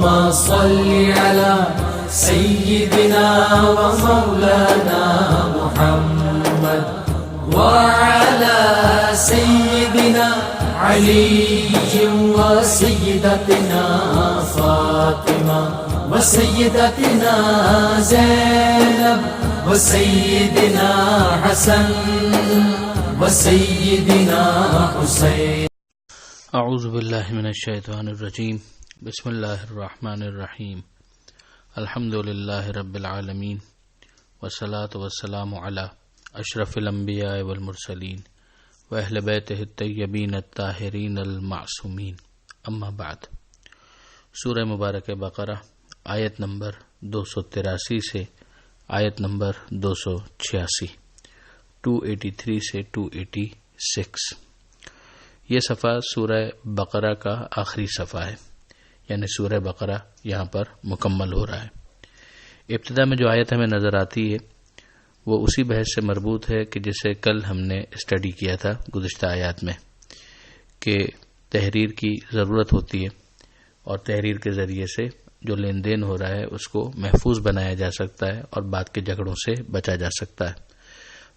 اللهم صل على سيدنا ومولانا محمد وعلى سيدنا علي وسيدتنا فاطمة وسيدتنا زينب وسيدنا حسن وسيدنا حسين. اعوذ باللہ من الشیطان الرجیم. بسم اللہ الرحمن الرحیم. الحمد للہ رب العالمین والصلاة والسلام علی اشرف الانبیاء والمرسلین واہل بیتہ الطیبین الطاہرین المعصومین. اما بعد. سورہ مبارک بقرہ آیت نمبر 283 سے آیت نمبر 286، 283 سے 286. یہ صفحہ سورہ بقرہ کا آخری صفحہ ہے، یعنی سورہ بقرہ یہاں پر مکمل ہو رہا ہے. ابتدا میں جو آیت ہمیں نظر آتی ہے وہ اسی بحث سے مربوط ہے کہ جسے کل ہم نے اسٹڈی کیا تھا گزشتہ آیات میں، کہ تحریر کی ضرورت ہوتی ہے اور تحریر کے ذریعے سے جو لین دین ہو رہا ہے اس کو محفوظ بنایا جا سکتا ہے اور بعد کے جھگڑوں سے بچا جا سکتا ہے.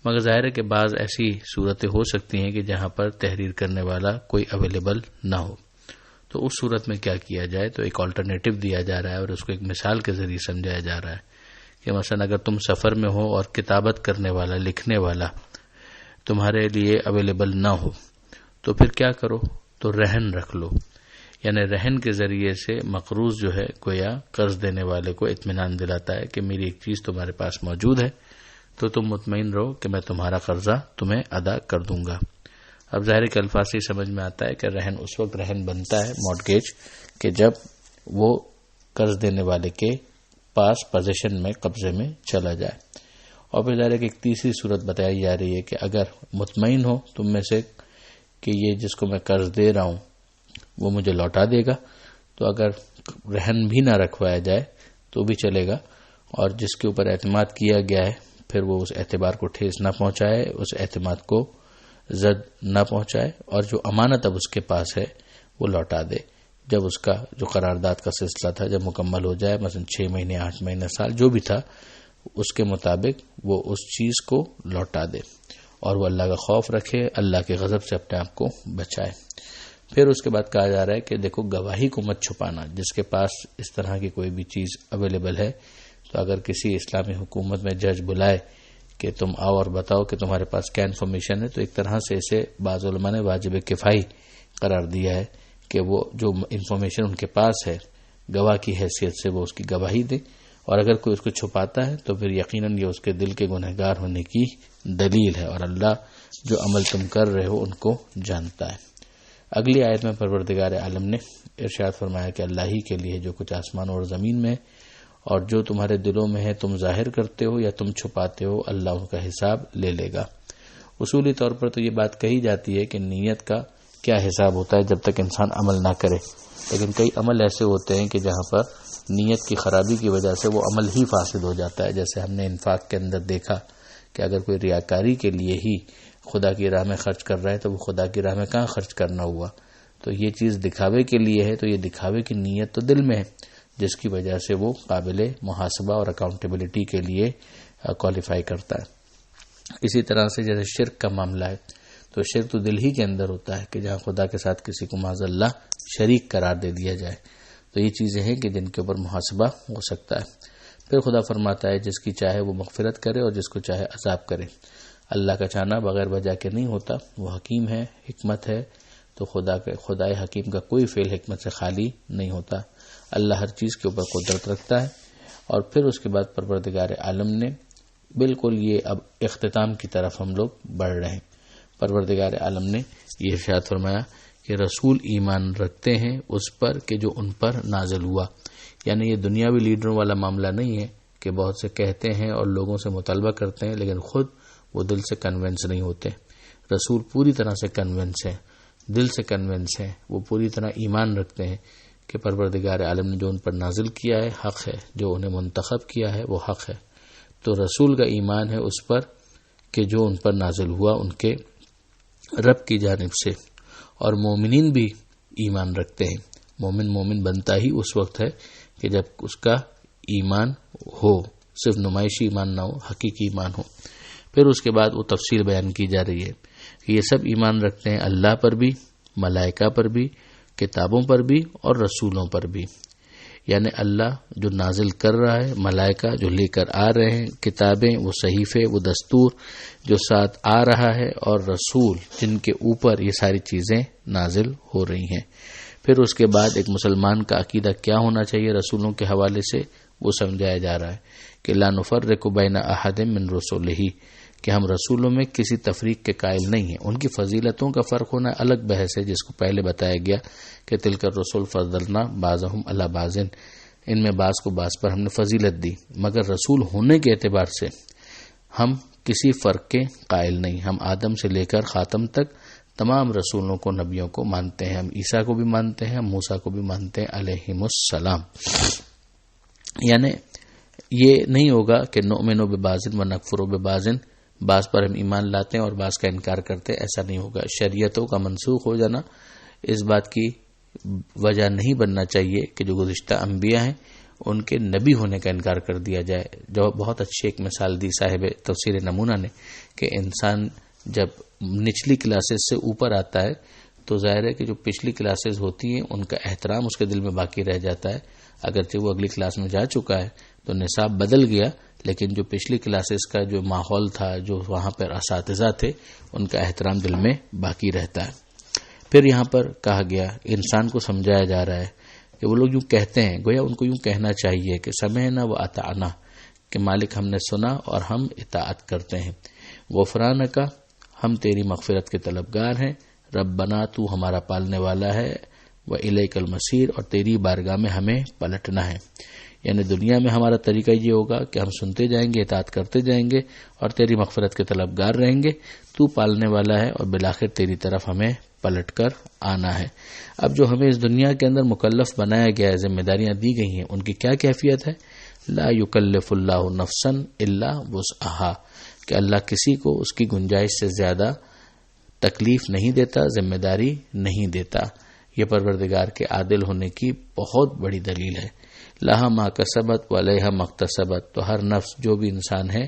مگر ظاہر ہے کہ بعض ایسی صورتیں ہو سکتی ہیں کہ جہاں پر تحریر کرنے والا کوئی اویلیبل نہ ہو، تو اس صورت میں کیا کیا جائے؟ تو ایک آلٹرنیٹو دیا جا رہا ہے اور اس کو ایک مثال کے ذریعے سمجھایا جا رہا ہے کہ مثلا اگر تم سفر میں ہو اور کتابت کرنے والا، لکھنے والا تمہارے لیے اویلیبل نہ ہو تو پھر کیا کرو؟ تو رہن رکھ لو. یعنی رہن کے ذریعے سے مقروض جو ہے گویا قرض دینے والے کو اطمینان دلاتا ہے کہ میری ایک چیز تمہارے پاس موجود ہے تو تم مطمئن رہو کہ میں تمہارا قرضہ تمہیں ادا کر دوں گا. اب ظاہر کے الفاظ سے سمجھ میں آتا ہے کہ رہن اس وقت رہن بنتا ہے، مارگیج، کہ جب وہ قرض دینے والے کے پاس پوزیشن میں، قبضے میں چلا جائے. اور پھر ظاہر کہ ایک تیسری صورت بتائی جا رہی ہے کہ اگر مطمئن ہو تم میں سے کہ یہ جس کو میں قرض دے رہا ہوں وہ مجھے لوٹا دے گا، تو اگر رہن بھی نہ رکھوایا جائے تو بھی چلے گا، اور جس کے اوپر اعتماد کیا گیا ہے پھر وہ اس اعتبار کو ٹھیس نہ پہنچائے، اس اعتماد کو زد نہ پہنچائے، اور جو امانت اب اس کے پاس ہے وہ لوٹا دے. جب اس کا جو قرارداد کا سلسلہ تھا جب مکمل ہو جائے، مثلا 6 مہینے، 8 مہینے، سال، جو بھی تھا، اس کے مطابق وہ اس چیز کو لوٹا دے اور وہ اللہ کا خوف رکھے، اللہ کے غضب سے اپنے آپ کو بچائے. پھر اس کے بعد کہا جا رہا ہے کہ دیکھو گواہی کو مت چھپانا. جس کے پاس اس طرح کی کوئی بھی چیز اویلیبل ہے تو اگر کسی اسلامی حکومت میں جج بلائے کہ تم آؤ اور بتاؤ کہ تمہارے پاس کیا انفارمیشن ہے، تو ایک طرح سے اسے بعض علماء نے واجب کفائی قرار دیا ہے کہ وہ جو انفارمیشن ان کے پاس ہے گواہ کی حیثیت سے وہ اس کی گواہی دے. اور اگر کوئی اس کو چھپاتا ہے تو پھر یقیناً یہ اس کے دل کے گنہگار ہونے کی دلیل ہے، اور اللہ جو عمل تم کر رہے ہو ان کو جانتا ہے. اگلی آیت میں پروردگار عالم نے ارشاد فرمایا کہ اللہ ہی کے لیے جو کچھ آسمان اور زمین میں، اور جو تمہارے دلوں میں ہے تم ظاہر کرتے ہو یا تم چھپاتے ہو، اللہ ان کا حساب لے لے گا. اصولی طور پر تو یہ بات کہی جاتی ہے کہ نیت کا کیا حساب ہوتا ہے جب تک انسان عمل نہ کرے، لیکن کئی عمل ایسے ہوتے ہیں کہ جہاں پر نیت کی خرابی کی وجہ سے وہ عمل ہی فاسد ہو جاتا ہے. جیسے ہم نے انفاق کے اندر دیکھا کہ اگر کوئی ریاکاری کے لیے ہی خدا کی راہ میں خرچ کر رہا ہے تو وہ خدا کی راہ میں کہاں خرچ کرنا ہوا؟ تو یہ چیز دکھاوے کے لیے ہے، تو یہ دکھاوے کی نیت تو دل میں ہے، جس کی وجہ سے وہ قابل محاسبہ اور اکاؤنٹیبلٹی کے لیے کوالیفائی کرتا ہے. اسی طرح سے جیسے شرک کا معاملہ ہے تو شرک تو دل ہی کے اندر ہوتا ہے کہ جہاں خدا کے ساتھ کسی کو معاذ اللہ شریک قرار دے دیا جائے. تو یہ چیزیں ہیں کہ جن کے اوپر محاسبہ ہو سکتا ہے. پھر خدا فرماتا ہے جس کی چاہے وہ مغفرت کرے اور جس کو چاہے عذاب کرے. اللہ کا چاہنا بغیر وجہ کے نہیں ہوتا، وہ حکیم ہے، حکمت ہے. تو خدائے حکیم کا کوئی فعل حکمت سے خالی نہیں ہوتا. اللہ ہر چیز کے اوپر قدرت رکھتا ہے. اور پھر اس کے بعد پروردگار عالم نے بالکل یہ اب اختتام کی طرف ہم لوگ بڑھ رہے ہیں. پروردگار عالم نے یہ ارشاد فرمایا کہ رسول ایمان رکھتے ہیں اس پر کہ جو ان پر نازل ہوا. یعنی یہ دنیاوی لیڈروں والا معاملہ نہیں ہے کہ بہت سے کہتے ہیں اور لوگوں سے مطالبہ کرتے ہیں لیکن خود وہ دل سے کنونس نہیں ہوتے. رسول پوری طرح سے کنونس ہیں، دل سے کنونس ہیں، وہ پوری طرح ایمان رکھتے ہیں کہ پروردگار عالم نے جو ان پر نازل کیا ہے حق ہے، جو انہیں منتخب کیا ہے وہ حق ہے. تو رسول کا ایمان ہے اس پر کہ جو ان پر نازل ہوا ان کے رب کی جانب سے، اور مومنین بھی ایمان رکھتے ہیں مومن بنتا ہی اس وقت ہے کہ جب اس کا ایمان ہو، صرف نمائشی ایمان نہ ہو، حقیقی ایمان ہو۔ پھر اس کے بعد وہ تفصیل بیان کی جا رہی ہے کہ یہ سب ایمان رکھتے ہیں اللہ پر بھی، ملائکہ پر بھی، کتابوں پر بھی اور رسولوں پر بھی، یعنی اللہ جو نازل کر رہا ہے، ملائکہ جو لے کر آ رہے ہیں، کتابیں وہ صحیفے وہ دستور جو ساتھ آ رہا ہے، اور رسول جن کے اوپر یہ ساری چیزیں نازل ہو رہی ہیں۔ پھر اس کے بعد ایک مسلمان کا عقیدہ کیا ہونا چاہیے رسولوں کے حوالے سے، وہ سمجھایا جا رہا ہے کہ لا نفرق بین احد من رسلہ، کہ ہم رسولوں میں کسی تفریق کے قائل نہیں ہیں۔ ان کی فضیلتوں کا فرق ہونا الگ بحث ہے، جس کو پہلے بتایا گیا کہ تلک الرسل فضلنا بعضهم علی بعض، ان میں بعض کو بعض پر ہم نے فضیلت دی، مگر رسول ہونے کے اعتبار سے ہم کسی فرق کے قائل نہیں۔ ہم آدم سے لے کر خاتم تک تمام رسولوں کو، نبیوں کو مانتے ہیں، ہم عیسیٰ کو بھی مانتے ہیں، ہم موسیٰ کو بھی مانتے ہیں علیہم السلام۔ یعنی یہ نہیں ہوگا کہ نؤمن ببعض و نکفر ببعض، بعض پر ہم ایمان لاتے ہیں اور بعض کا انکار کرتے ہیں، ایسا نہیں ہوگا۔ شریعتوں کا منسوخ ہو جانا اس بات کی وجہ نہیں بننا چاہیے کہ جو گزشتہ انبیاء ہیں ان کے نبی ہونے کا انکار کر دیا جائے۔ جو بہت اچھی ایک مثال دی صاحب تفسیر نمونہ نے کہ انسان جب نچلی کلاسز سے اوپر آتا ہے تو ظاہر ہے کہ جو پچھلی کلاسز ہوتی ہیں ان کا احترام اس کے دل میں باقی رہ جاتا ہے، اگرچہ وہ اگلی کلاس میں جا چکا ہے تو نصاب بدل گیا، لیکن جو پچھلی کلاسز کا جو ماحول تھا، جو وہاں پر اساتذہ تھے، ان کا احترام دل میں باقی رہتا ہے۔ پھر یہاں پر کہا گیا، انسان کو سمجھایا جا رہا ہے کہ وہ لوگ یوں کہتے ہیں، گویا ان کو یوں کہنا چاہیے کہ سمعنا و اطعنا، کہ مالک ہم نے سنا اور ہم اطاعت کرتے ہیں، غفرانک ہم تیری مغفرت کے طلبگار ہیں، ربنا تو ہمارا پالنے والا ہے، و الیک المصیر اور تیری بارگاہ میں ہمیں پلٹنا ہے۔ یعنی دنیا میں ہمارا طریقہ یہ ہوگا کہ ہم سنتے جائیں گے، اطاعت کرتے جائیں گے اور تیری مغفرت کے طلبگار رہیں گے، تو پالنے والا ہے اور بالآخر تیری طرف ہمیں پلٹ کر آنا ہے۔ اب جو ہمیں اس دنیا کے اندر مکلف بنایا گیا ہے، ذمہ داریاں دی گئی ہیں، ان کی کیا کیفیت ہے؟ لا یکلف اللہ نفسا الا وسعها، کہ اللہ کسی کو اس کی گنجائش سے زیادہ تکلیف نہیں دیتا، ذمہ داری نہیں دیتا۔ یہ پروردگار کے عادل ہونے کی بہت بڑی دلیل ہے۔ لہا ما کسبت وعلیہا ما اکتسبت، تو ہر نفس جو بھی انسان ہے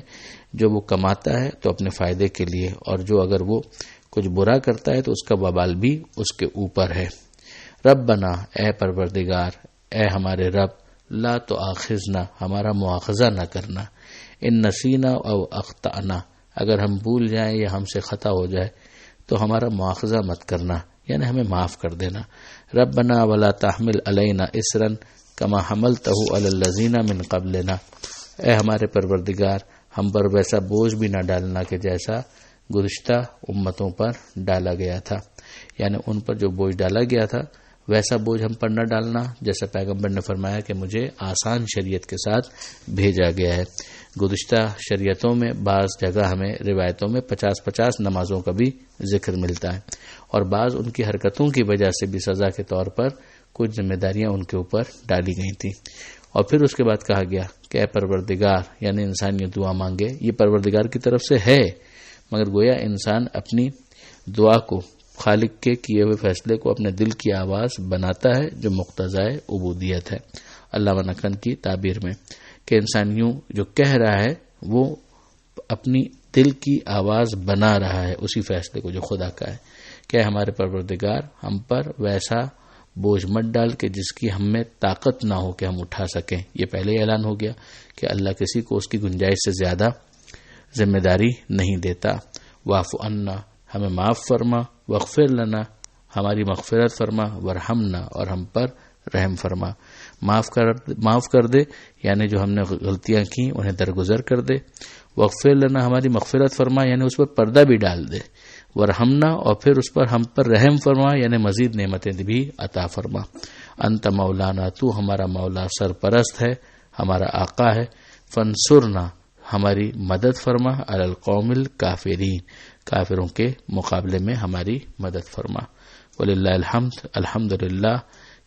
جو وہ کماتا ہے تو اپنے فائدے کے لیے، اور جو اگر وہ کچھ برا کرتا ہے تو اس کا وبال بھی اس کے اوپر ہے۔ ربنا، اے پروردگار، اے ہمارے رب، لا تؤاخذنا، ہمارا مواخذہ نہ کرنا، ان نسینا او اخطأنا، اگر ہم بھول جائیں یا ہم سے خطا ہو جائے تو ہمارا مواخذہ مت کرنا، یعنی ہمیں معاف کر دینا۔ ربنا ولا تحمل علینا اسرا کما حملتہ علی الذین من قبلنا، اے ہمارے پروردگار، ہم پر ویسا بوجھ بھی نہ ڈالنا کہ جیسا گزشتہ امتوں پر ڈالا گیا تھا، یعنی ان پر جو بوجھ ڈالا گیا تھا ویسا بوجھ ہم پر نہ ڈالنا، جیسا پیغمبر نے فرمایا کہ مجھے آسان شریعت کے ساتھ بھیجا گیا ہے۔ گزشتہ شریعتوں میں بعض جگہ ہمیں روایتوں میں 50 نمازوں کا بھی ذکر ملتا ہے، اور بعض ان کی حرکتوں کی وجہ سے بھی سزا کے طور پر کچھ ذمہ داریاں ان کے اوپر ڈالی گئی تھیں۔ اور پھر اس کے بعد کہا گیا کہ اے پروردگار، یعنی انسان یہ دعا مانگے، یہ پروردگار کی طرف سے ہے، مگر گویا انسان اپنی دعا کو، خالق کے کیے ہوئے فیصلے کو اپنے دل کی آواز بناتا ہے جو مقتضائے عبودیت ہے۔ علامہ نقن کی تعبیر میں کہ انسان یوں جو کہہ رہا ہے وہ اپنی دل کی آواز بنا رہا ہے اسی فیصلے کو جو خدا کا ہے کہ ہمارے پروردگار، ہم پر ویسا بوجھ مت ڈال کہ جس کی ہم میں طاقت نہ ہو کہ ہم اٹھا سکیں۔ یہ پہلے ہی اعلان ہو گیا کہ اللہ کسی کو اس کی گنجائش سے زیادہ ذمہ داری نہیں دیتا۔ واعف عنا، ہمیں معاف فرما، واغفر لنا، ہماری مغفرت فرما، ورحمنا، اور ہم پر رحم فرما، معاف کر دے، یعنی جو ہم نے غلطیاں کی انہیں درگزر کر دے۔ واغفر لنا، ہماری مغفرت فرما، یعنی اس پر پردہ بھی ڈال دے۔ ورحمنا، اور پھر اس پر ہم پر رحم فرما، یعنی مزید نعمتیں بھی عطا فرما۔ انت مولانا، تو ہمارا مولا، سرپرست ہے، ہمارا آقا ہے۔ فانصرنا، ہماری مدد فرما، علی القوم الکافرین، کافروں کے مقابلے میں ہماری مدد فرما۔ وللہ الحمد، الحمدللہ،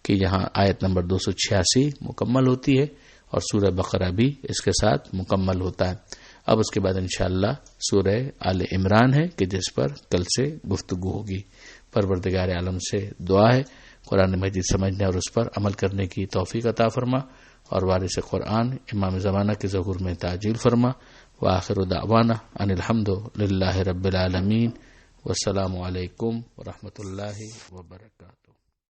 کہ یہاں آیت نمبر 286 مکمل ہوتی ہے اور سورہ بقرہ بھی اس کے ساتھ مکمل ہوتا ہے۔ اب اس کے بعد انشاءاللہ سورہ آل عمران ہے کہ جس پر کل سے گفتگو ہوگی۔ پروردگار عالم سے دعا ہے قرآن مجید سمجھنے اور اس پر عمل کرنے کی توفیق عطا فرما، اور وارث قرآن امام زمانہ کے ظہور میں تعجیل فرما۔ وآخر دعوانا ان الحمد للہ رب العالمین، والسلام علیکم ورحمۃ اللہ وبرکاتہ۔